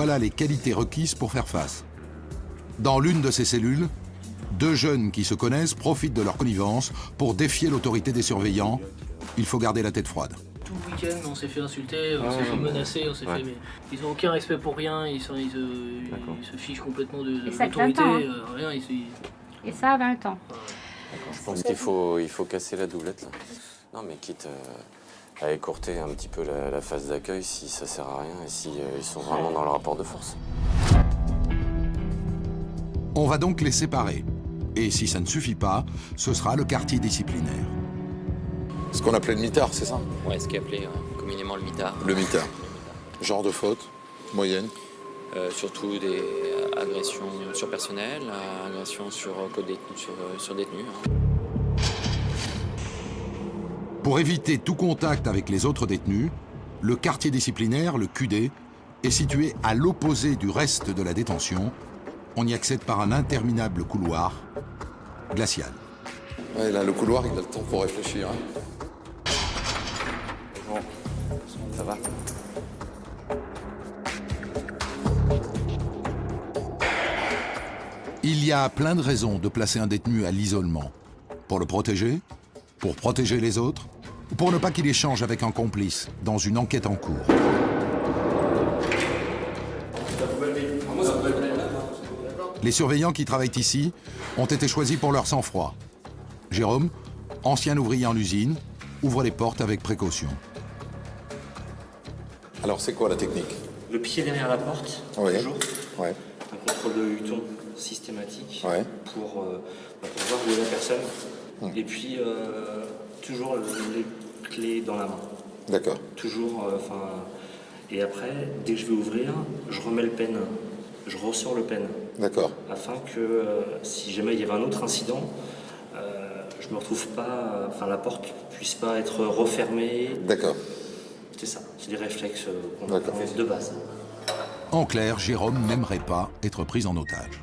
Voilà les qualités requises pour faire face. Dans l'une de ces cellules, deux jeunes qui se connaissent profitent de leur connivence pour défier l'autorité des surveillants. Il faut garder la tête froide. Tout le week-end, on s'est fait insulter, on s'est fait menacer, on s'est fait... Mais ils n'ont aucun respect pour rien, ils se fichent complètement de l'autorité, rien. Et ça à 20 ans. Je pense qu'il faut casser la doublette, là. Non, mais quitte à écourter un petit peu la phase d'accueil si ça sert à rien et si ils sont vraiment dans le rapport de force. On va donc les séparer. Et si ça ne suffit pas, ce sera le quartier disciplinaire. Ce qu'on appelait le mitard, c'est ça? Ouais, ce qui est appelé communément le mitard. Le mitard. Genre de faute, moyenne? Surtout des agressions sur personnel, agressions sur détenus. Pour éviter tout contact avec les autres détenus, le quartier disciplinaire, le QD, est situé à l'opposé du reste de la détention. On y accède par un interminable couloir glacial. Ouais, là, le couloir, il a le temps pour réfléchir. Hein. Bon, ça va. Il y a plein de raisons de placer un détenu à l'isolement. Pour le protéger, pour protéger les autres, ou pour ne pas qu'il échange avec un complice dans une enquête en cours. Les surveillants qui travaillent ici ont été choisis pour leur sang-froid. Jérôme, ancien ouvrier en usine, ouvre les portes avec précaution. Alors, c'est quoi la technique? Le pied derrière la porte, Oui. toujours. Ouais. Un contrôle de huton systématique Ouais. pour voir où est la personne. Et puis, toujours les clés dans la main. D'accord. Toujours, et après, dès que je vais ouvrir, je remets le pen. Je ressors le pen. D'accord. Afin que, si jamais il y avait un autre incident, je me retrouve pas, la porte puisse pas être refermée. D'accord. C'est ça, c'est des réflexes qu'on D'accord. a de base. En clair, Jérôme n'aimerait pas être pris en otage.